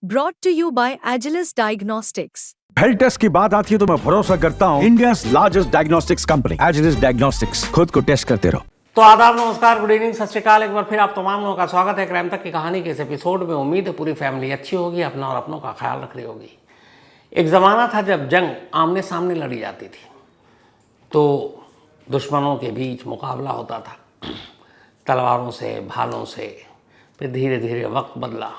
Brought to you by Agilus Diagnostics. Health test की बात आती है तो मैं भरोसा करता हूँ India largest diagnostics company Agilus diagnostics. खुद को टेस्ट करते रहो। तो आदाब, नमस्कार, गुड इवनिंग, सत श्री अकाल। एक बार फिर आप तमाम लोगों का स्वागत है क्राइम तक की कहानी के इस एपिसोड में। उम्मीद है पूरी फैमिली अच्छी होगी, अपना और अपनों का ख्याल रख रही होगी। एक ज़माना था जब जंग आमने सामने लड़ी जाती थी, तो दुश्मनों के बीच मुकाबला होता था तलवारों से, भालों से। फिर धीरे धीरे वक्त बदला,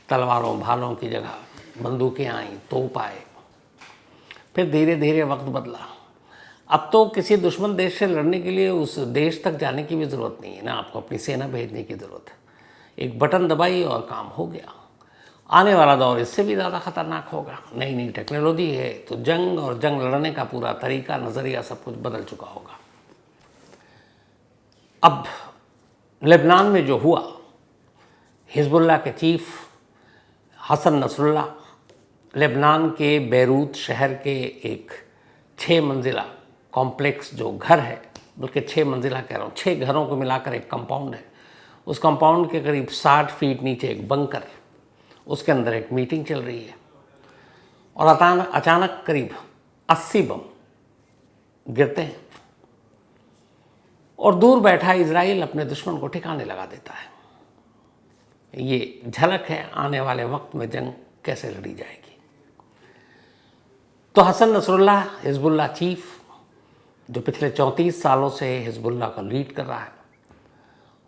तलवारों भालों की जगह बंदूकें आईं, तोप आए। फिर धीरे धीरे वक्त बदला। अब तो किसी दुश्मन देश से लड़ने के लिए उस देश तक जाने की भी ज़रूरत नहीं है ना, आपको अपनी सेना भेजने की ज़रूरत है। एक बटन दबाई और काम हो गया। आने वाला दौर इससे भी ज़्यादा ख़तरनाक होगा। नई नई टेक्नोलॉजी है तो जंग और जंग लड़ने का पूरा तरीका, नज़रिया, सब कुछ बदल चुका होगा। अब लेबनान में जो हुआ, हिजबुल्लाह के चीफ हसन नसरुल्लाह लेबनान के बैरूत शहर के एक 6 मंजिला कॉम्प्लेक्स जो घर है, बल्कि 6 मंजिला कह रहा हूँ, 6 घरों को मिलाकर एक कंपाउंड है। उस कंपाउंड के करीब 60 फीट नीचे एक बंकर, उसके अंदर एक मीटिंग चल रही है और अचानक करीब 80 बम गिरते हैं और दूर बैठा इजराइल अपने दुश्मन को ठिकाने लगा देता है। ये झलक है आने वाले वक्त में जंग कैसे लड़ी जाएगी। तो हसन नसरुल्लाह हिजबुल्लाह चीफ, जो पिछले 34 सालों से हिजबुल्लाह को लीड कर रहा है,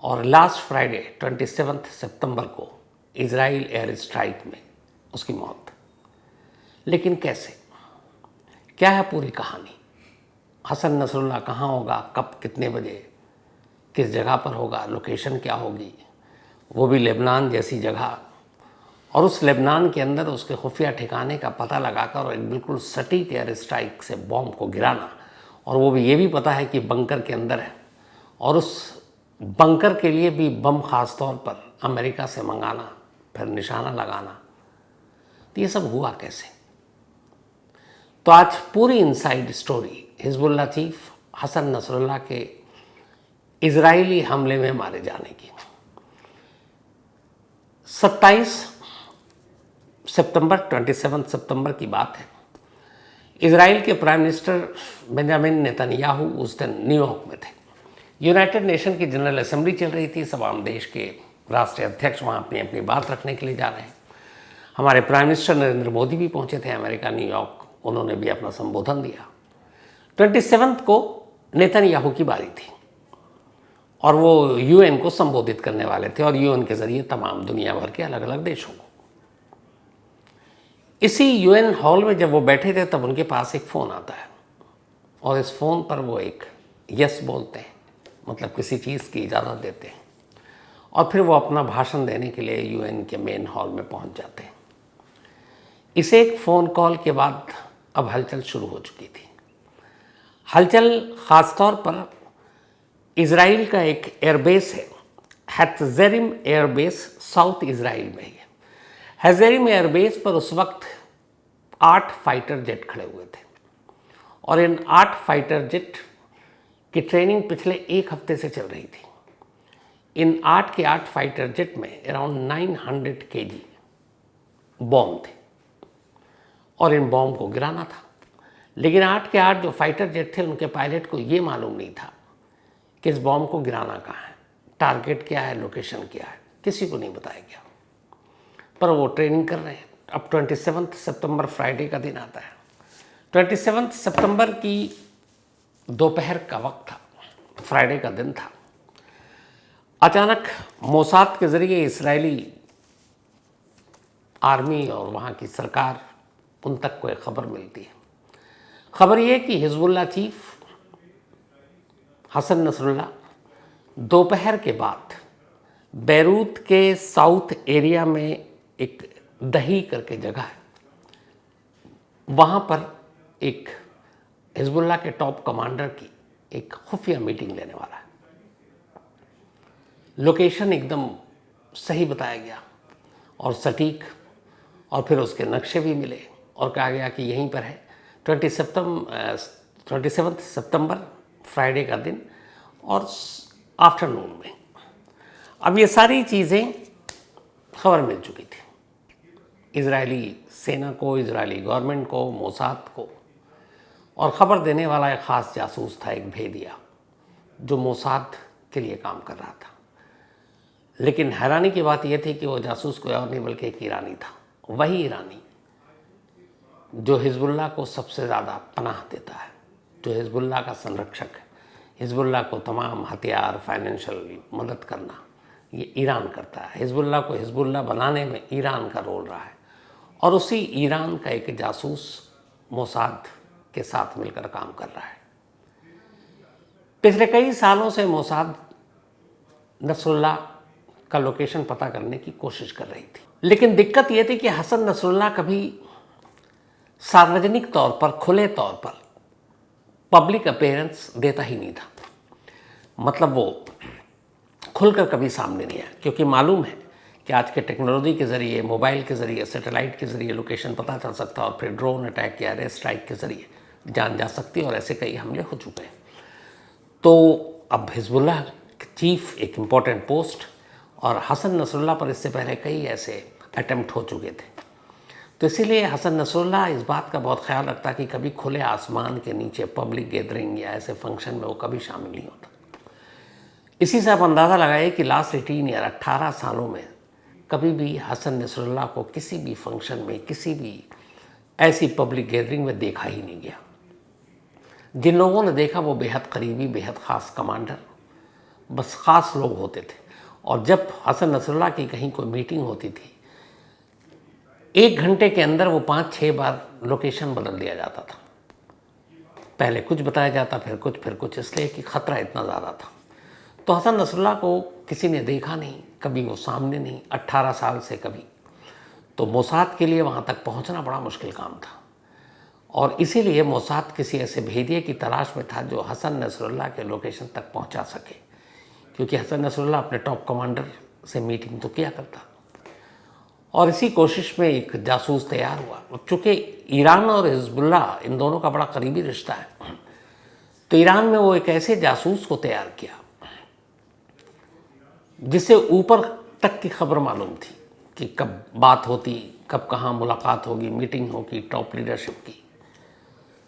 और लास्ट फ्राइडे 27 सितंबर को इजराइल एयर स्ट्राइक में उसकी मौत। लेकिन कैसे, क्या है पूरी कहानी? हसन नसरुल्लाह कहाँ होगा, कब, कितने बजे, किस जगह पर होगा, लोकेशन क्या होगी, वो भी लेबनान जैसी जगह, और उस लेबनान के अंदर उसके खुफिया ठिकाने का पता लगाकर और एक बिल्कुल सटीक एयर स्ट्राइक से बॉम्ब को गिराना, और वो भी ये भी पता है कि बंकर के अंदर है, और उस बंकर के लिए भी बम ख़ास तौर पर अमेरिका से मंगाना, फिर निशाना लगाना। तो ये सब हुआ कैसे? तो आज पूरी inside story Hezbollah chief Hassan Nasrallah के इजरायली हमले में मारे जाने की। 27 सितंबर की बात है। इजराइल के प्राइम मिनिस्टर बेंजामिन नेतन्याहू उस दिन न्यूयॉर्क में थे। यूनाइटेड नेशन की जनरल असेंबली चल रही थी। तमाम देश के राष्ट्रीय अध्यक्ष वहाँ अपनी अपनी बात रखने के लिए जा रहे हैं। हमारे प्राइम मिनिस्टर नरेंद्र मोदी भी पहुँचे थे अमेरिका, न्यूयॉर्क। उन्होंने भी अपना संबोधन दिया। 27 को नेतन्याहू की बारी थी और वो यूएन को संबोधित करने वाले थे, और यूएन के ज़रिए तमाम दुनिया भर के अलग अलग देशों को। इसी यूएन हॉल में जब वो बैठे थे तब उनके पास एक फ़ोन आता है, और इस फ़ोन पर वो एक यस बोलते हैं, मतलब किसी चीज़ की इजाज़त देते हैं, और फिर वो अपना भाषण देने के लिए यूएन के मेन हॉल में पहुंच जाते हैं। इस एक फ़ोन कॉल के बाद अब हलचल शुरू हो चुकी थी। हलचल ख़ास तौर पर इजराइल का एक एयरबेस है, हेत्जेरिम एयरबेस, साउथ इजराइल में ही है। हेत्जेरिम एयरबेस पर उस वक्त 8 फाइटर जेट खड़े हुए थे, और इन 8 फाइटर जेट की ट्रेनिंग पिछले 1 हफ्ते से चल रही थी। इन 8 के 8 फाइटर जेट में अराउंड 900 kg बॉम्ब थे, और इन बॉम्ब को गिराना था। लेकिन 8 के 8 जो फाइटर जेट थे, उनके पायलट को ये मालूम नहीं था कि इस बॉम्ब को गिराना कहाँ है, टारगेट क्या है, लोकेशन क्या है, किसी को नहीं बताया गया। पर वो ट्रेनिंग कर रहे हैं। अब 27 सितंबर फ्राइडे का दिन आता है। 27 सितंबर की दोपहर का वक्त था, फ्राइडे का दिन था। अचानक मोसाद के ज़रिए इस्राएली आर्मी और वहाँ की सरकार, उन तक कोई खबर मिलती है। खबर ये कि हिजबुल्लाह चीफ हसन नसरुल्लाह दोपहर के बाद बैरूत के साउथ एरिया में एक दही करके जगह है, वहाँ पर एक हिजबुल्लाह के टॉप कमांडर की एक खुफिया मीटिंग लेने वाला है। लोकेशन एकदम सही बताया गया और सटीक, और फिर उसके नक्शे भी मिले और कहा गया कि यहीं पर है। 27 सितंबर फ्राइडे का दिन और आफ्टरनून में। अब ये सारी चीज़ें खबर मिल चुकी थी। इजरायली सेना को, इजरायली गवर्नमेंट को, मोसाद को, और ख़बर देने वाला एक ख़ास जासूस था, एक भेदिया, जो मोसाद के लिए काम कर रहा था। लेकिन हैरानी की बात यह थी कि वो जासूस कोई और नहीं बल्कि एक ईरानी था। वही ईरानी जो हिजबुल्लाह को सबसे ज़्यादा पनाह देता है, जो हिजबुल्लाह का संरक्षक है। हिजबुल्लाह को तमाम हथियार, फाइनेंशियल मदद करना ये ईरान करता है। हिजबुल्लाह को हिजबुल्लाह बनाने में ईरान का रोल रहा है, और उसी ईरान का एक जासूस मोसाद के साथ मिलकर काम कर रहा है। पिछले कई सालों से मोसाद नसरुल्लाह का लोकेशन पता करने की कोशिश कर रही थी, लेकिन दिक्कत यह थी कि हसन नसरुल्लाह कभी सार्वजनिक तौर पर, खुले तौर पर पब्लिक अपीयरेंस देता ही नहीं था। मतलब वो खुलकर कभी सामने नहीं आया, क्योंकि मालूम है कि आज के टेक्नोलॉजी के ज़रिए, मोबाइल के ज़रिए, सैटेलाइट के ज़रिए लोकेशन पता चल सकता है, और फिर ड्रोन अटैक या एयर स्ट्राइक के ज़रिए जान जा सकती है, और ऐसे कई हमले हो चुके हैं। तो अब हिजबुल्लाह चीफ एक इम्पॉर्टेंट पोस्ट, और हसन नसरुल्लाह पर इससे पहले कई ऐसे अटैम्प्ट हो चुके थे। तो इसीलिए हसन नसरुल्लाह इस बात का बहुत ख्याल रखता कि कभी खुले आसमान के नीचे पब्लिक गैदरिंग या ऐसे फंक्शन में वो कभी शामिल नहीं होता। इसी से आप अंदाज़ा लगाइए कि लास्ट 18 या 18 सालों में कभी भी हसन नसरुल्लाह को किसी भी फंक्शन में, किसी भी ऐसी पब्लिक गैदरिंग में देखा ही नहीं गया। जिन लोगों ने देखा वो बेहद करीबी, बेहद ख़ास कमांडर, बस ख़ास लोग होते थे। और जब हसन नसरुल्लाह की कहीं कोई मीटिंग होती थी, 1 घंटे के अंदर वो 5-6 बार लोकेशन बदल दिया जाता था। पहले कुछ बताया जाता, फिर कुछ, इसलिए कि ख़तरा इतना ज़्यादा था। तो हसन नसरुल्लाह को किसी ने देखा नहीं, कभी वो सामने नहीं, 18 साल से कभी। तो मोसाद के लिए वहाँ तक पहुँचना बड़ा मुश्किल काम था, और इसीलिए मोसाद किसी ऐसे भेदिए की तलाश में था जो हसन नसरुल्लाह के लोकेशन तक पहुँचा सके, क्योंकि हसन नसरुल्लाह अपने टॉप कमांडर से मीटिंग तो किया करता। और इसी कोशिश में एक जासूस तैयार हुआ। चूँकि ईरान और हिजबुल्लाह इन दोनों का बड़ा करीबी रिश्ता है, तो ईरान में वो एक ऐसे जासूस को तैयार किया जिससे ऊपर तक की खबर मालूम थी कि कब बात होती, कब कहाँ मुलाकात होगी, मीटिंग होगी टॉप लीडरशिप की।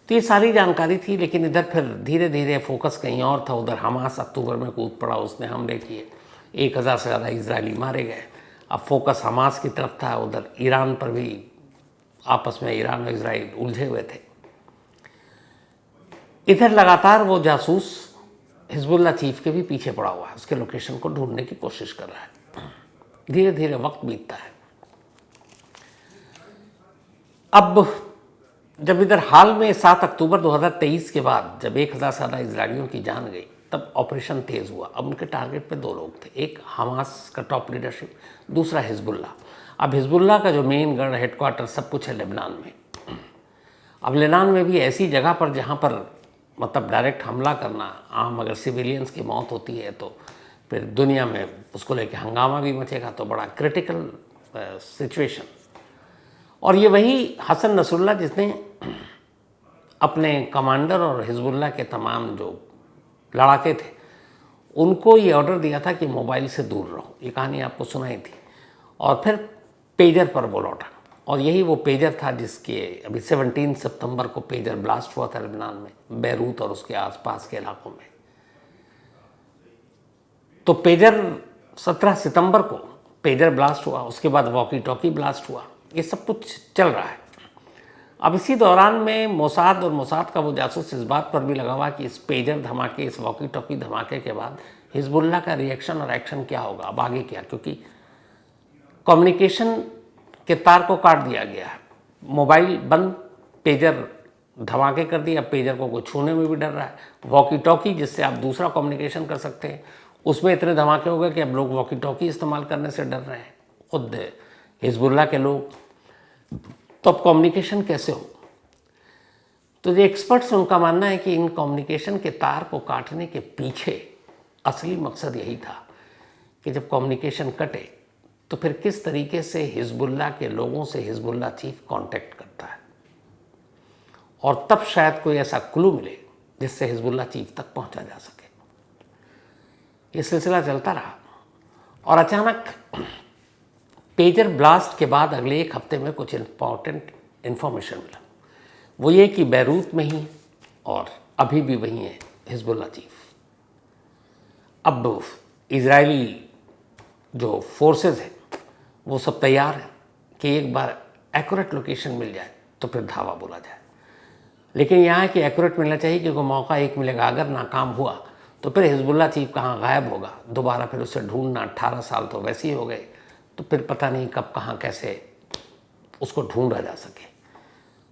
तो ये सारी जानकारी थी। लेकिन इधर फिर धीरे धीरे फोकस कहीं और था। उधर हमास अक्टूबर में कूद पड़ा, उसने हमले किए, 1000 से ज़्यादा इजरायली मारे गए। अब फोकस हमास की तरफ था। उधर ईरान पर भी आपस में ईरान और इजराइल उलझे हुए थे। इधर लगातार वो जासूस हिजबुल्लाह चीफ के भी पीछे पड़ा हुआ है, उसके लोकेशन को ढूंढने की कोशिश कर रहा है। धीरे धीरे वक्त बीतता है। अब जब इधर हाल में 7 अक्टूबर 2023 के बाद जब 1000 से ज़्यादा इजरायलियों की जान गई, तब ऑपरेशन तेज़ हुआ। अब उनके टारगेट पे 2 लोग थे, एक हमास का टॉप लीडरशिप, दूसरा हिजबुल्लाह। अब हिजबुल्लाह का जो मेन गढ़, हेडक्वार्टर, सब कुछ है लेबनान में। अब लेबनान में भी ऐसी जगह पर जहाँ पर मतलब डायरेक्ट हमला करना आम, अगर सिविलियंस की मौत होती है तो फिर दुनिया में उसको लेके हंगामा भी मचेगा, तो बड़ा क्रिटिकल सिचुएशन। और ये वही हसन नसरुल्लाह जिसने अपने कमांडर और हिजबुल्लाह के तमाम जो लड़ाके थे उनको ये ऑर्डर दिया था कि मोबाइल से दूर रहो। ये कहानी आपको सुनाई थी। और फिर पेजर पर वो लौटा, और यही वो पेजर था जिसके अभी 17 सितंबर को पेजर ब्लास्ट हुआ था लेबनान में, बैरूत और उसके आसपास के इलाकों में। तो पेजर 17 सितंबर को पेजर ब्लास्ट हुआ, उसके बाद वॉकी टॉकी ब्लास्ट हुआ। ये सब कुछ चल रहा है। अब इसी दौरान में मोसाद और मोसाद का वो जासूस इस बात पर भी लगा हुआ कि इस पेजर धमाके, इस वॉकी टॉकी धमाके के बाद हिजबुल्लाह का रिएक्शन और एक्शन क्या होगा, अब आगे क्या, क्योंकि कम्युनिकेशन के तार को काट दिया गया है, मोबाइल बंद, पेजर धमाके कर दिया, पेजर को कोई छूने में भी डर रहा है। वॉकी टॉकी जिससे आप दूसरा कम्युनिकेशन कर सकते हैं, उसमें इतने धमाके हो गए कि अब लोग वॉकी टॉकी इस्तेमाल करने से डर रहे हैं, खुद हिजबुल्लाह के लोग। तो अब कम्युनिकेशन कैसे हो? तो जो एक्सपर्ट्स उनका मानना है कि इन कम्युनिकेशन के तार को काटने के पीछे असली मकसद यही था कि जब कम्युनिकेशन कटे तो फिर किस तरीके से हिजबुल्लाह के लोगों से हिजबुल्लाह चीफ कांटेक्ट करता है, और तब शायद कोई ऐसा क्लू मिले जिससे हिजबुल्लाह चीफ तक पहुंचा जा सके। ये सिलसिला चलता रहा, और अचानक पेजर ब्लास्ट के बाद अगले एक हफ्ते में कुछ इम्पॉर्टेंट इन्फॉर्मेशन मिला। वो ये कि बैरूत में ही और अभी भी वहीं है हिजबुल्लाह चीफ। अब इजरायली जो फोर्सेस हैं वो सब तैयार हैं कि एक बार एक्यूरेट लोकेशन मिल जाए तो फिर धावा बोला जाए। लेकिन यहाँ है कि एक्यूरेट मिलना चाहिए, क्योंकि मौका एक मिलेगा। अगर नाकाम हुआ तो फिर हिजबुल्लाह चीफ कहाँ गायब होगा, दोबारा फिर उसे ढूंढना, 18 साल तो वैसे ही हो गए, तो फिर पता नहीं कब कहाँ कैसे उसको ढूंढा जा सके।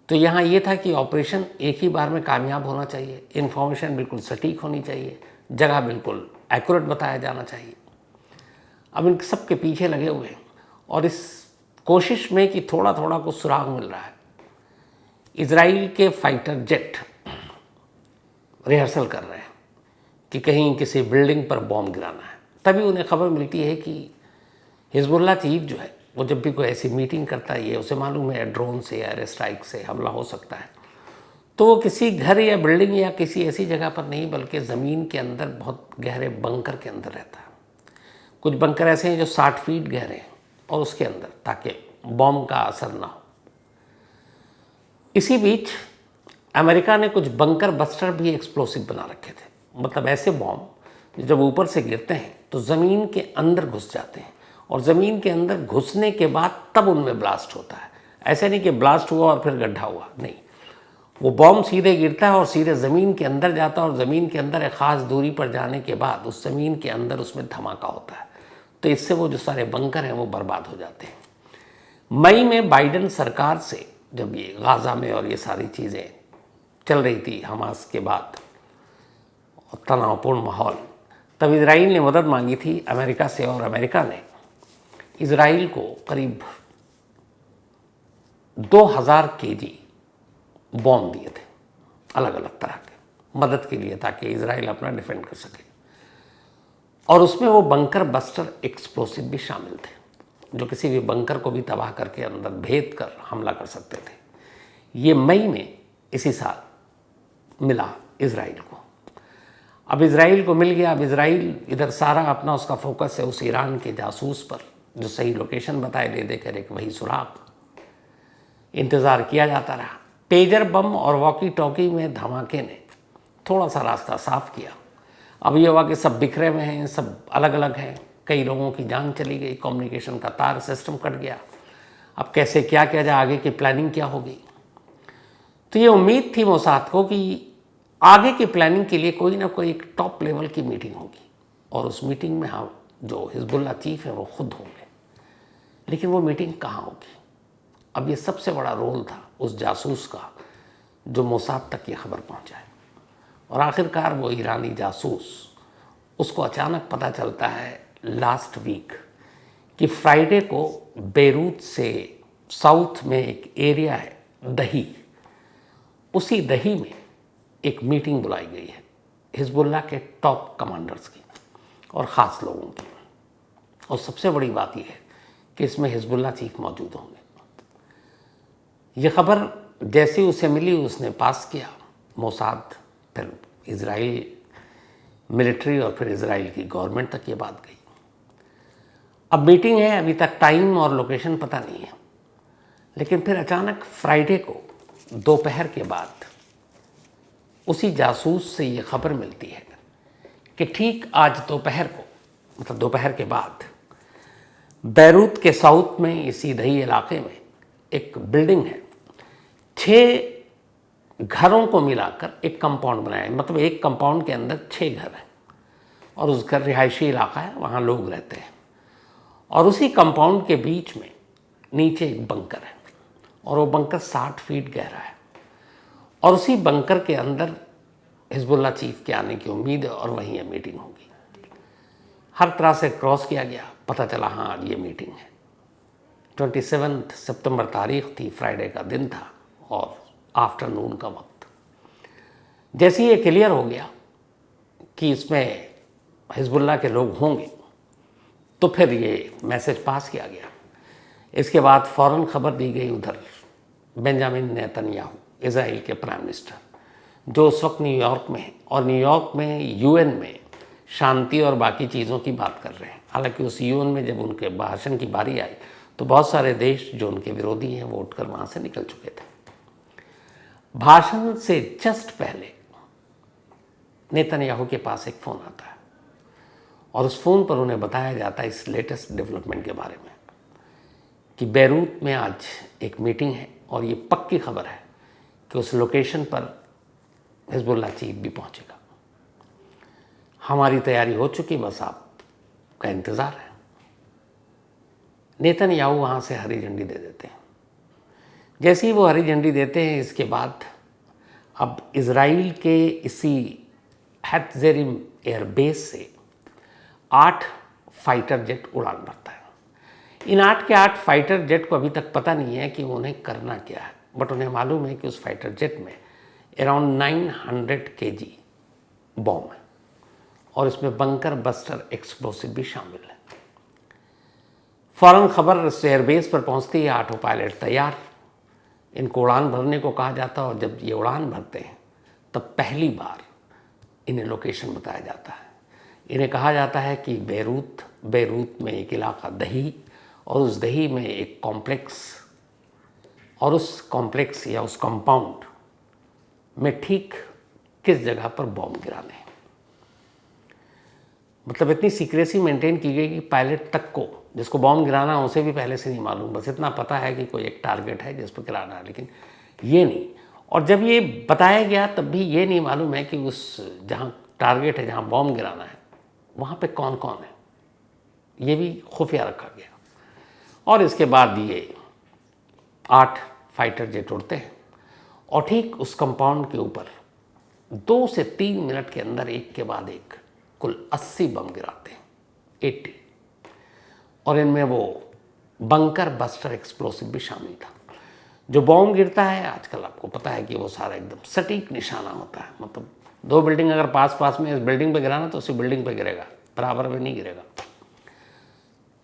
तो यहाँ ये था कि ऑपरेशन एक ही बार में कामयाब होना चाहिए, इन्फॉर्मेशन बिल्कुल सटीक होनी चाहिए, जगह बिल्कुल एक्यूरेट बताया जाना चाहिए। अब इन सब के पीछे लगे हुए हैं और इस कोशिश में कि थोड़ा थोड़ा कुछ सुराग मिल रहा है। इजराइल के फाइटर जेट रिहर्सल कर रहे हैं कि कहीं किसी बिल्डिंग पर बॉम्ब गिराना है। तभी उन्हें खबर मिलती है कि हिजबुल्लाह चीफ जो है वो जब भी कोई ऐसी मीटिंग करता है, ये उसे मालूम है ड्रोन से या एयर स्ट्राइक से हमला हो सकता है, तो वो किसी घर या बिल्डिंग या किसी ऐसी जगह पर नहीं, बल्कि ज़मीन के अंदर बहुत गहरे बंकर के अंदर रहता है। कुछ बंकर ऐसे हैं जो 60 फीट गहरे हैं और उसके अंदर, ताकि बॉम्ब का असर ना हो। इसी बीच अमेरिका ने कुछ बंकर बस्टर भी एक्सप्लोसिव बना रखे थे, मतलब ऐसे बॉम्ब जब ऊपर से गिरते हैं तो ज़मीन के अंदर घुस जाते हैं और ज़मीन के अंदर घुसने के बाद तब उनमें ब्लास्ट होता है। ऐसे नहीं कि ब्लास्ट हुआ और फिर गड्ढा हुआ, नहीं, वो बॉम्ब सीधे गिरता है और सीधे ज़मीन के अंदर जाता है और ज़मीन के अंदर एक ख़ास दूरी पर जाने के बाद उस ज़मीन के अंदर उसमें धमाका होता है। तो इससे वो जो सारे बंकर हैं वो बर्बाद हो जाते हैं। मई में बाइडेन सरकार से जब ये गाज़ा में और ये सारी चीज़ें चल रही थी हमास के बाद और तनावपूर्ण माहौल, तब इजराइल ने मदद मांगी थी अमेरिका से और अमेरिका ने इजराइल को करीब 2000 केजी बॉम्ब दिए थे अलग अलग तरह के मदद के लिए, ताकि इजराइल अपना डिफेंड कर सके। और उसमें वो बंकर बस्टर एक्सप्लोसिव भी शामिल थे, जो किसी भी बंकर को भी तबाह करके अंदर भेद कर हमला कर सकते थे। ये मई में इसी साल मिला इजराइल को। अब इजराइल को मिल गया। अब इजराइल इधर सारा अपना उसका फोकस है उस ईरान के जासूस पर, जो सही लोकेशन बताए दे देकर एक वही सुराग। इंतज़ार किया जाता रहा। पेजर बम और वॉकी टॉकी में धमाके ने थोड़ा सा रास्ता साफ किया। अब ये हुआ कि सब बिखरे हुए हैं, सब अलग अलग हैं, कई लोगों की जान चली गई, कम्युनिकेशन का तार सिस्टम कट गया। अब कैसे क्या किया जाए, आगे की प्लानिंग क्या होगी। तो ये उम्मीद थी मोसाद को कि आगे की प्लानिंग के लिए कोई ना कोई एक टॉप लेवल की मीटिंग होगी और उस मीटिंग में हाँ जो हिजबुल्लाह चीफ है वो खुद होंगे। लेकिन वो मीटिंग कहाँ होगी? अब ये सबसे बड़ा रोल था उस जासूस का जो मोसाद तक ये खबर पहुँचाए। और आखिरकार वो ईरानी जासूस, उसको अचानक पता चलता है लास्ट वीक कि फ्राइडे को बेरूत से साउथ में एक एरिया है दही, उसी दही में एक मीटिंग बुलाई गई है हिजबुल्लाह के टॉप कमांडर्स की और ख़ास लोगों की। और सबसे बड़ी बात यह है कि इसमें हिजबुल्लाह चीफ मौजूद होंगे। ये खबर जैसे उसे मिली उसने पास किया मोसाद, फिर इजराइल मिलिट्री और फिर इजराइल की गवर्नमेंट तक ये बात गई। अब मीटिंग है, अभी तक टाइम और लोकेशन पता नहीं है। लेकिन फिर अचानक फ्राइडे को दोपहर के बाद उसी जासूस से ये खबर मिलती है कि ठीक आज दोपहर को, मतलब दोपहर के बाद, बैरूत के साउथ में इसी दही इलाके में एक बिल्डिंग है, 6 घरों को मिलाकर एक कंपाउंड बनाया है। मतलब एक कंपाउंड के अंदर 6 घर हैं और उस घर रिहायशी इलाका है, वहाँ लोग रहते हैं। और उसी कंपाउंड के बीच में नीचे एक बंकर है और वो बंकर 60 फीट गहरा है। और उसी बंकर के अंदर हिजबुल्लाह चीफ के आने की उम्मीद है और वहीं ये मीटिंग होगी। हर तरह से क्रॉस किया गया, पता चला हाँ आज ये मीटिंग है। 27 सितंबर तारीख थी, फ्राइडे का दिन था और आफ्टरनून का वक्त। जैसे ही ये क्लियर हो गया कि इसमें हिजबुल्लाह के लोग होंगे, तो फिर ये मैसेज पास किया गया। इसके बाद फ़ौरन खबर दी गई उधर बेंजामिन नेतन्याहू, इजराइल के प्राइम मिनिस्टर, जो उस वक्त न्यूयॉर्क में है और न्यूयॉर्क में यूएन में शांति और बाकी चीज़ों की बात कर रहे हैं। हालांकि उस यूएन में जब उनके भाषण की बारी आई तो बहुत सारे देश जो उनके विरोधी हैं वो उठकर वहाँ से निकल चुके थे। भाषण से जस्ट पहले नेतन्याहू के पास एक फ़ोन आता है और उस फ़ोन पर उन्हें बताया जाता है इस लेटेस्ट डेवलपमेंट के बारे में कि बैरूत में आज एक मीटिंग है और ये पक्की खबर है कि उस लोकेशन पर हिजबुल्लाह चीफ भी पहुंचेगा। हमारी तैयारी हो चुकी, बस आपका इंतज़ार है। नेतन्याहू वहाँ से हरी झंडी दे देते हैं। जैसे ही वो हरी झंडी देते हैं, इसके बाद अब इज़राइल के इसी हेत्ज़ेरिम एयरबेस से 8 फाइटर जेट उड़ान भरता है। इन 8 के 8 फाइटर जेट को अभी तक पता नहीं है कि उन्हें करना क्या है, बट उन्हें मालूम है कि उस फाइटर जेट में अराउंड 900 kg बॉम्ब है और इसमें बंकर बस्टर एक्सप्लोसिव भी शामिल है। फ़ौरन खबर एयरबेस पर पहुंचती है, 8 पायलट तैयार, इनको उड़ान भरने को कहा जाता है और जब ये उड़ान भरते हैं तब पहली बार इन्हें लोकेशन बताया जाता है। इन्हें कहा जाता है कि बैरूत में एक इलाका दही और उस दही में एक कॉम्प्लेक्स और उस कॉम्प्लेक्स या उस कंपाउंड में ठीक किस जगह पर बॉम्ब गिराने हैं। मतलब इतनी सीक्रेसी मेंटेन की गई कि पायलट तक को, जिसको बॉम्ब गिराना है उसे भी पहले से नहीं मालूम, बस इतना पता है कि कोई एक टारगेट है जिस पर गिराना है, लेकिन ये नहीं। और जब ये बताया गया तब भी ये नहीं मालूम है कि उस जहाँ टारगेट है, जहाँ बॉम्ब गिराना है, वहाँ पे कौन कौन है, ये भी खुफिया रखा गया। और इसके बाद ये 8 फाइटर जेट उड़ते हैं और ठीक उस कंपाउंड के ऊपर 2 से 3 मिनट के अंदर एक के बाद एक कुल 80 बम गिराते हैं, 80। और इनमें वो बंकर बस्टर एक्सप्लोसिव भी शामिल था। जो बॉम्ब गिरता है आजकल आपको पता है कि वो सारा एकदम सटीक निशाना होता है। मतलब 2 बिल्डिंग अगर पास पास में इस बिल्डिंग पे गिराना तो उसी बिल्डिंग पे गिरेगा, बराबर में नहीं गिरेगा।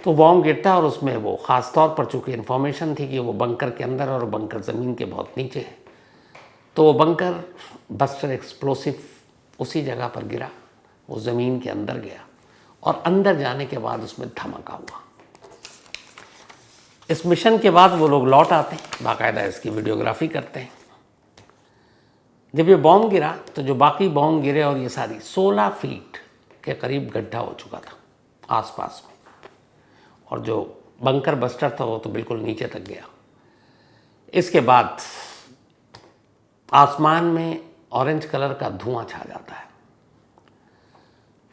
तो बॉम्ब गिरता है और उसमें वो ख़ास तौर पर चूँकि इन्फॉर्मेशन थी कि वो बंकर के अंदर और बंकर ज़मीन के बहुत नीचे है, तो वो बंकर बस्टर एक्सप्लोसिव उसी जगह पर गिरा, वो ज़मीन के अंदर गया और अंदर जाने के बाद उसमें धमाका हुआ। इस मिशन के बाद वो लोग लौट आते हैं, बाकायदा इसकी वीडियोग्राफी करते हैं। जब ये बॉम्ब गिरा तो जो बाकी बॉम्ब गिरे और ये सारी 16 फीट के करीब गड्ढा हो चुका था आसपास में, और जो बंकर बस्टर था वो तो बिल्कुल नीचे तक गया। इसके बाद आसमान में ऑरेंज कलर का धुआं छा जाता है।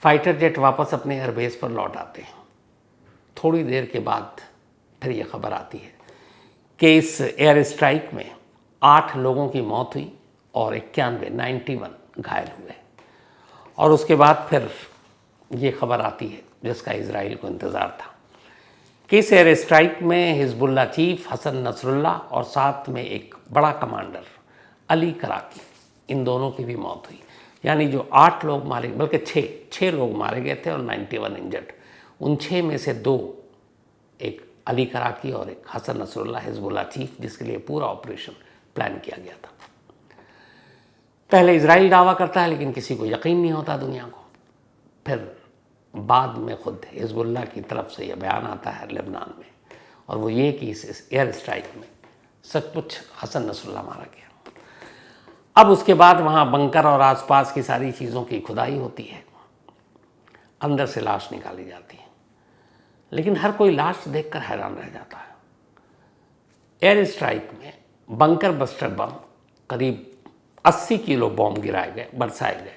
फाइटर जेट वापस अपने एयरबेस पर लौट आते हैं। थोड़ी देर के बाद फिर ये खबर आती है कि इस एयर स्ट्राइक में 8 लोगों की मौत हुई और 91 घायल हुए। और उसके बाद फिर ये खबर आती है जिसका इजराइल को इंतज़ार था कि इस एयर स्ट्राइक में हिजबुल्लाह चीफ हसन नसरुल्लाह और साथ में एक बड़ा कमांडर अली कराकी, इन दोनों की भी मौत हुई। यानी जो 8 लोग मारे, बल्कि 6 लोग मारे गए थे और 91 इंजर्ड। उन 6 में से 2, एक अली कराकी और एक हसन नसरुल्लाह हिजबुल्लाह चीफ, जिसके लिए पूरा ऑपरेशन प्लान किया गया था। पहले इजराइल दावा करता है लेकिन किसी को यकीन नहीं होता दुनिया को। फिर बाद में खुद हिजबुल्लाह की तरफ से यह बयान आता है लेबनान में, और वो ये कि इस एयर स्ट्राइक में सचमुच हसन नसरुल्लाह मारा गया। अब उसके बाद वहाँ बंकर और आसपास की सारी चीज़ों की खुदाई होती है, अंदर से लाश निकाली जाती है, लेकिन हर कोई लाश देखकर हैरान रह जाता है। एयर स्ट्राइक में बंकर बस्टर बम करीब 80 किलो बॉम्ब गिराए गए, बरसाए गए,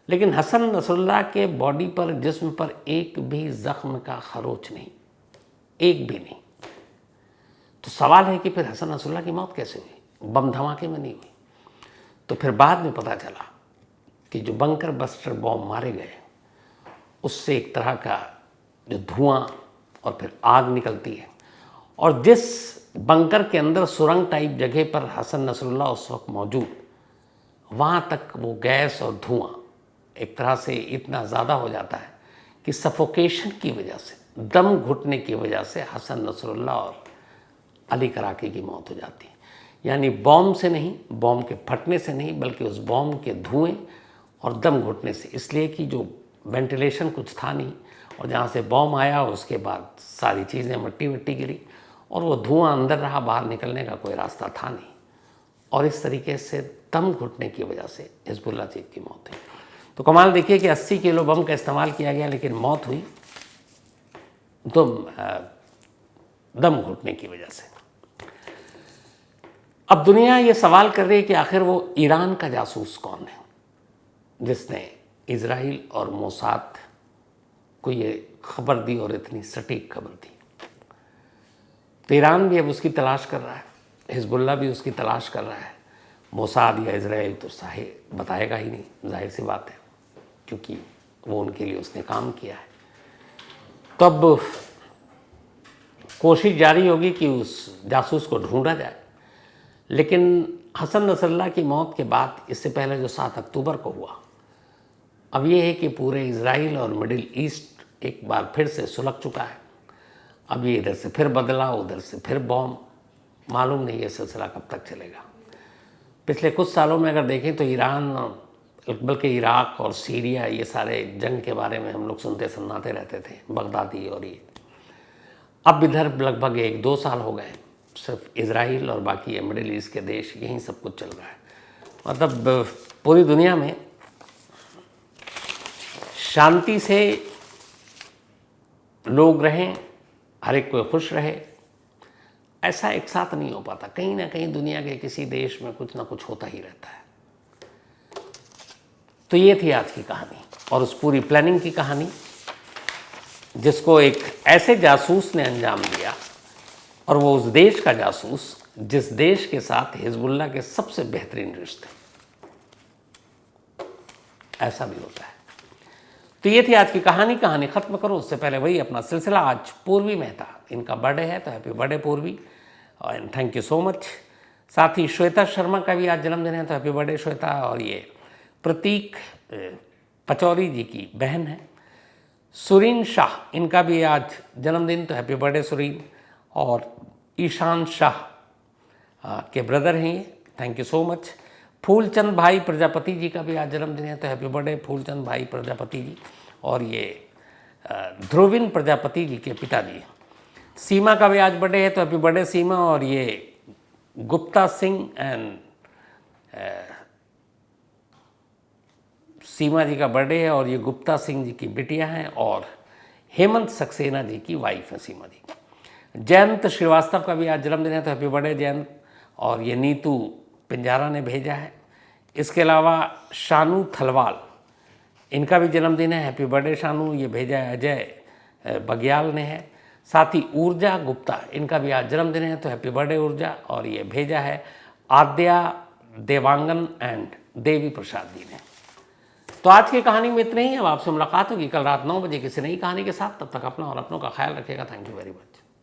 लेकिन हसन नसरुल्लाह के बॉडी पर, जिस्म पर एक भी जख्म का खरोच नहीं, एक भी नहीं। तो सवाल है कि फिर हसन नसरुल्लाह की मौत कैसे हुई? बम धमाके में नहीं हुई। तो फिर बाद में पता चला कि जो बंकर बस्टर बॉम्ब मारे गए उससे एक तरह का जो धुआं और फिर आग निकलती है, और जिस बंकर के अंदर सुरंग टाइप जगह पर हसन नसरुल्लाह उस वक्त मौजूद, वहाँ तक वो गैस और धुआं एक तरह से इतना ज़्यादा हो जाता है कि सफोकेशन की वजह से, दम घुटने की वजह से हसन नसरुल्लाह और अली कराकी की मौत हो जाती है। यानी बॉम्ब से नहीं, बॉम्ब के फटने से नहीं, बल्कि उस बॉम्ब के धुएं और दम घुटने से। इसलिए कि जो वेंटिलेशन कुछ था नहीं और जहाँ से बॉम्ब आया उसके बाद सारी चीज़ें मट्टी वट्टी गिरी और वो धुआं अंदर रहा, बाहर निकलने का कोई रास्ता था नहीं। और इस तरीके से दम घुटने की वजह से हिजबुल्लाह चीफ की मौत हुई। तो कमाल देखिए कि 80 किलो बम का इस्तेमाल किया गया लेकिन मौत हुई तो दम घुटने की वजह से। अब दुनिया ये सवाल कर रही है कि आखिर वो ईरान का जासूस कौन है जिसने इजराइल और मोसाद को ये खबर दी और इतनी सटीक खबर दी। तो ईरान भी अब उसकी तलाश कर रहा है, हिजबुल्लाह भी उसकी तलाश कर रहा है। मोसाद या इजराइल तो साहे बताएगा ही नहीं, जाहिर सी बात है, क्योंकि वो उनके लिए उसने काम किया है। तो अब कोशिश जारी होगी कि उस जासूस को ढूंढा जाए। लेकिन हसन नसरल्लाह की मौत के बाद, इससे पहले जो 7 अक्टूबर को हुआ, अब ये है कि पूरे इजराइल और मिडिल ईस्ट एक बार फिर से सुलग चुका है। अब ये इधर से फिर बदला, उधर से फिर बॉम्ब, मालूम नहीं ये सिलसिला कब तक चलेगा। पिछले कुछ सालों में अगर देखें तो ईरान, बल्कि इराक और सीरिया, ये सारे जंग के बारे में हम लोग सुनते सुनाते रहते थे, बगदादी और ये। अब इधर लगभग 1-2 साल हो गए सिर्फ इजराइल और बाकी ये मिडिल ईस्ट के देश, यहीं सब कुछ चल रहा है। मतलब पूरी दुनिया में शांति से लोग रहें, हर एक कोई खुश रहे, ऐसा एक साथ नहीं हो पाता। कहीं ना कहीं दुनिया के किसी देश में कुछ ना कुछ होता ही रहता है। तो ये थी आज की कहानी और उस पूरी प्लानिंग की कहानी जिसको एक ऐसे जासूस ने अंजाम दिया, और वो उस देश का जासूस जिस देश के साथ हिजबुल्लाह के सबसे बेहतरीन रिश्ते। ऐसा भी होता है। तो ये थी आज की कहानी। कहानी ख़त्म करो उससे पहले वही अपना सिलसिला। आज पूर्वी मेहता, इनका बर्थडे है, तो हैप्पी बर्थडे पूर्वी, और थैंक यू सो मच। साथ ही श्वेता शर्मा का भी आज जन्मदिन है, तो हैप्पी बर्थडे श्वेता। और ये प्रतीक पचौरी जी की बहन है, सुरीन शाह, इनका भी आज जन्मदिन, तो हैप्पी बर्थडे सुरीन। और ईशान शाह के ब्रदर हैं ये, thank you so much. Phoolchand भाई प्रजापति जी का भी आज जन्मदिन है, तो हैप्पी बर्थडे फूलचंद भाई प्रजापति जी। और ये ध्रुविन प्रजापति जी के पिताजी। सीमा का भी आज बर्थडे है, तो हैप्पी बर्थडे सीमा। और ये गुप्ता सिंह एंड सीमा जी का बर्थडे है, और ये गुप्ता सिंह जी की बिटिया हैं, और हेमंत सक्सेना जी की वाइफ है सीमा जी। जयंत श्रीवास्तव का भी आज जन्मदिन है, तो हैप्पी बर्थडे जयंत। और ये नीतू पिंजारा ने भेजा है। इसके अलावा शानू थलवाल, इनका भी जन्मदिन है, हैप्पी बर्थडे शानू। ये भेजा है अजय बग्याल ने है। साथ ही ऊर्जा गुप्ता, इनका भी आज जन्मदिन है, तो हैप्पी बर्थडे ऊर्जा। और ये भेजा है आद्या देवांगन एंड देवी प्रसाद जी ने। तो आज की कहानी में इतने ही। अब आपसे मुलाकात होगी कल रात 9 बजे किसी नई कहानी के साथ। तब तक अपना और अपनों का ख्याल रखिएगा। Thank you very much.